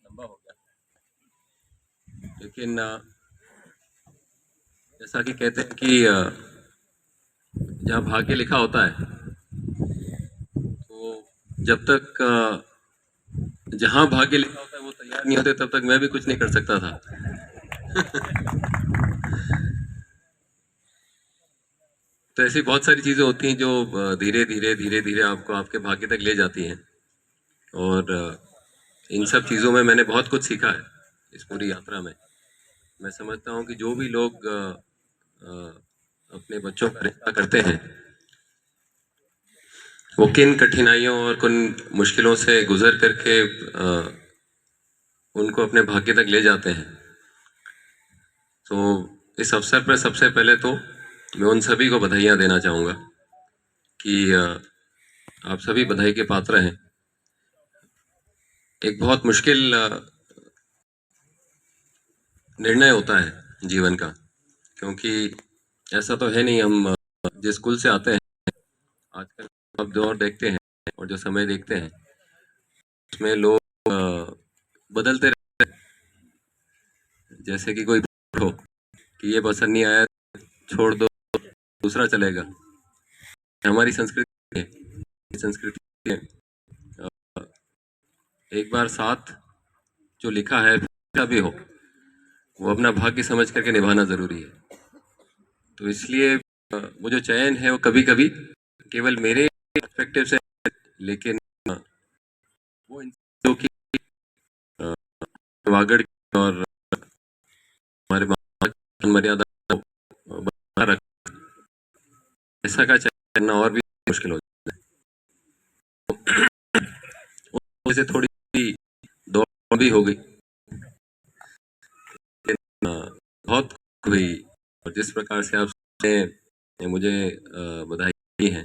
लंबा हो गया, लेकिन जैसा कि कहते हैं कि जहाँ भाग्य लिखा होता है, तो जब तक जहाँ भाग्य लिखा होता है वो तैयार नहीं होते तब तक मैं भी कुछ नहीं कर सकता था। तो ऐसी बहुत सारी चीजें होती हैं जो धीरे धीरे धीरे धीरे आपको आपके भाग्य तक ले जाती हैं, और इन सब चीजों में मैंने बहुत कुछ सीखा है इस पूरी यात्रा में। मैं समझता हूँ कि जो भी लोग अपने बच्चों का रिश्ता करते हैं, वो किन कठिनाइयों और किन मुश्किलों से गुजर करके उनको अपने भाग्य तक ले जाते हैं। तो इस अवसर पर सबसे पहले तो मैं उन सभी को बधाइयाँ देना चाहूँगा कि आप सभी बधाई के पात्र हैं। एक बहुत मुश्किल निर्णय होता है जीवन का, क्योंकि ऐसा तो है नहीं, हम जिस स्कूल से आते हैं, आजकल आप दौर देखते हैं और जो समय देखते हैं उसमें लोग बदलते रहते हैं। जैसे कि कोई हो कि ये पसंद नहीं आया, छोड़ दो, दूसरा चलेगा। हमारी संस्कृति है एक बार साथ जो लिखा है भी हो, वो अपना भाग्य समझ करके निभाना जरूरी है। तो इसलिए वो जो चयन है वो कभी कभी केवल मेरे पर्सपेक्टिव से, लेकिन वो जो कि वागड़ और हमारे मर्यादा बना रख, ऐसा का चयन करना और भी मुश्किल हो जाता है। वैसे थोड़ी दौड़ भी हो गई, बहुत हुई, और जिस प्रकार से आपने मुझे बधाई दी है,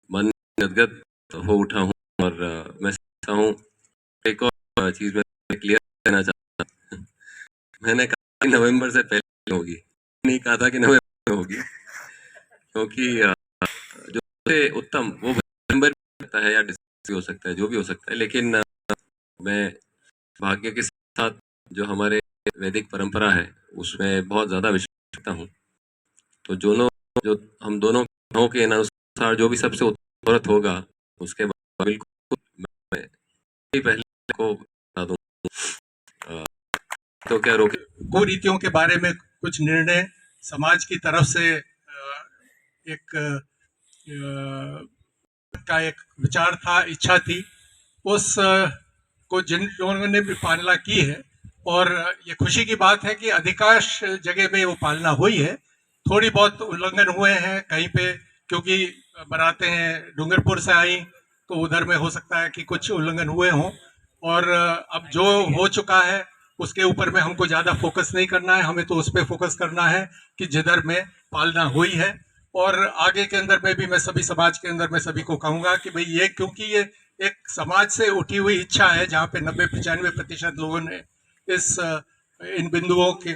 मन गदगद हो उठा हूँ। और मैं चाहता हूँ एक और चीज में क्लियर करना चाहता हूँ। मैंने कहा कि नवंबर से पहले होगी, नहीं कहा था कि नवंबर में होगी, क्योंकि जो सबसे उत्तम वो नवंबर में सकता है या दिसंबर हो सकता है, जो भी हो सकता है, लेकिन मैं भाग्य के साथ जो हमारे वैदिक परंपरा है उसमें बहुत ज्यादा विश्वास रखता हूँ। तो जो हम दोनों ग्रहों के अनुसार जो भी सबसे उत्तम मुहूर्त होगा, उसके बाद बिल्कुल मैं पहले को बता दूं। तो क्या रोके कुरीतियों के बारे में कुछ निर्णय समाज की तरफ से एक का एक विचार था, इच्छा थी, उस को जिन लोगों ने भी पालना की है, और ये खुशी की बात है कि अधिकांश जगह में वो पालना हुई है। थोड़ी बहुत उल्लंघन हुए हैं कहीं पे, क्योंकि बनाते हैं डूंगरपुर से आई तो उधर में हो सकता है कि कुछ उल्लंघन हुए हों, और अब जो हो चुका है उसके ऊपर में हमको ज्यादा फोकस नहीं करना है। हमें तो उस पर फोकस करना है कि जिधर में पालना हुई है। और आगे के अंदर में भी मैं सभी समाज के अंदर में सभी को कहूंगा कि भाई ये, क्योंकि ये एक समाज से उठी हुई इच्छा है जहाँ पे 90-95% लोगों ने इस इन बिंदुओं के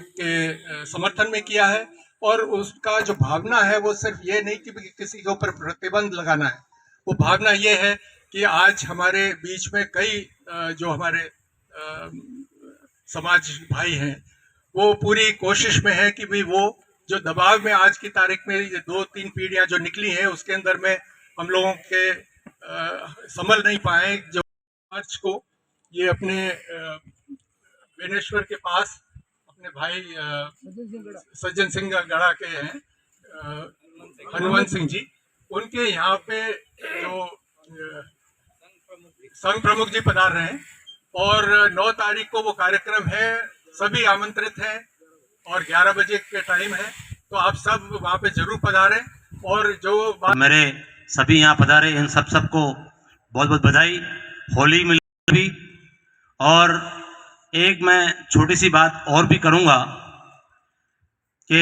समर्थन में किया है। और उसका जो भावना है वो सिर्फ ये नहीं कि किसी के ऊपर प्रतिबंध लगाना है, वो भावना ये है कि आज हमारे बीच में कई जो हमारे समाज भाई हैं, वो पूरी कोशिश में है कि भाई वो जो दबाव में आज की तारीख में ये 2-3 पीढ़ियां जो निकली हैं उसके अंदर में हम लोगों के संभल नहीं पाए, जो समाज को ये अपने बेनेश्वर के पास अपने भाई सज्जन सिंह गढ़ा के हैं, हनुमंत सिंह जी, उनके यहाँ पे जो संघ प्रमुख जी पधार रहे हैं, और 9 तारीख को वो कार्यक्रम है, सभी आमंत्रित हैं और 11 बजे के टाइम है, तो आप सब वहाँ पे जरूर पधारें। और जो मेरे सभी यहाँ पधारे इन सबको बहुत बहुत बधाई, होली मिलन भी। और एक मैं छोटी सी बात और भी करूँगा कि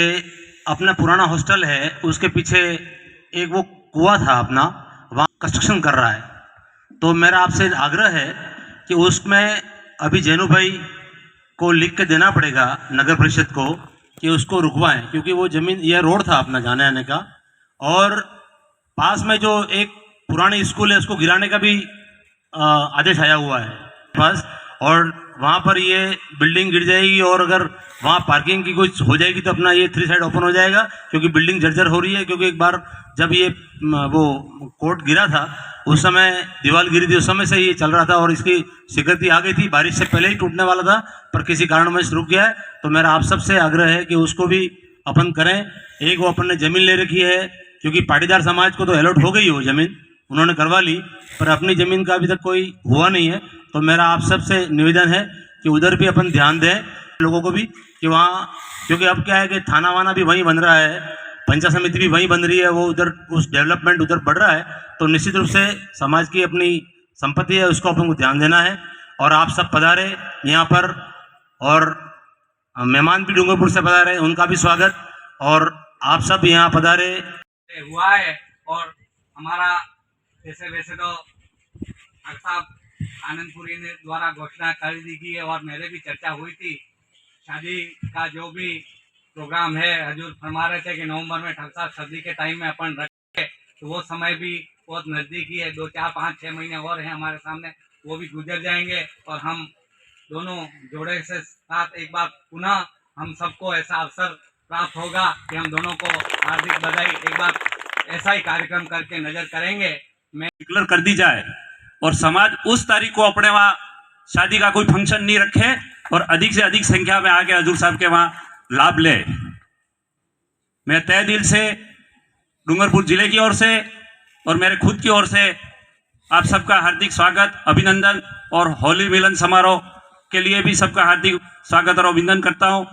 अपना पुराना हॉस्टल है उसके पीछे एक वो कुआं था अपना, वहाँ कंस्ट्रक्शन कर रहा है, तो मेरा आपसे आग्रह है कि उसमें अभी जैनू भाई को लिख के देना पड़ेगा नगर परिषद को कि उसको रुकवाएं, क्योंकि वो जमीन, यह रोड था अपना जाने आने का, और पास में जो एक पुरानी स्कूल है उसको गिराने का भी आदेश आया हुआ है। पास, और वहाँ पर ये बिल्डिंग गिर जाएगी और अगर वहाँ पार्किंग की कुछ हो जाएगी तो अपना ये 3 साइड ओपन हो जाएगा, क्योंकि बिल्डिंग जर्जर हो रही है। क्योंकि एक बार जब ये वो कोर्ट गिरा था उस समय दीवार गिरी थी, उस समय से ये चल रहा था और इसकी स्वीकृति आ गई थी, बारिश से पहले ही टूटने वाला था पर किसी कारणवश रुक गया है। तो मेरा आप सबसे आग्रह है कि उसको भी अपन करें। एक वो अपन ने ज़मीन ले रखी है, क्योंकि पाटीदार समाज को तो अलॉट हो गई है वो ज़मीन, उन्होंने करवा ली, पर अपनी ज़मीन का अभी तक कोई हुआ नहीं है। तो मेरा आप सबसे निवेदन है कि उधर भी अपन ध्यान दें लोगों को भी, कि वहाँ, क्योंकि अब क्या है कि थाना वाना भी वहीं बन रहा है, पंचायत समिति भी वहीं बन रही है, वो उधर उस डेवलपमेंट उधर बढ़ रहा है। तो निश्चित रूप से समाज की अपनी संपत्ति है, उसको अपन को ध्यान देना है। और आप सब पधारे यहाँ पर, और मेहमान भी डूंगरपुर से पधारे, उनका भी स्वागत। और आप सब यहाँ पधारे हुआ है। और हमारा वैसे तो डॉक्टर साहब आनंदपुरी ने द्वारा घोषणा कर दी गई है और मेरे भी चर्चा हुई थी। शादी का जो भी प्रोग्राम है, हजूर फरमा रहे थे कि नवंबर में डॉक्टर साहब सर्दी के टाइम में अपन रखें, तो वो समय भी बहुत नज़दीकी है, 2, 4, 5, 6 महीने और हैं हमारे सामने, वो भी गुजर जाएंगे। और हम दोनों जोड़े से साथ एक बार पुनः हम सबको ऐसा अवसर प्राप्त होगा कि हम दोनों को हार्दिक बधाई एक बार ऐसा ही कार्यक्रम करके नजर करेंगे। मैं डिक्लेयर कर दी जाए और समाज उस तारीख को अपने वहाँ शादी का कोई फंक्शन नहीं रखे और अधिक से अधिक संख्या में आके हजूर साहब के वहाँ लाभ ले। मैं तहे दिल से डूंगरपुर जिले की ओर से और मेरे खुद की ओर से आप सबका हार्दिक स्वागत, अभिनंदन और होली मिलन समारोह के लिए भी सबका हार्दिक स्वागत और अभिनंदन करता हूँ।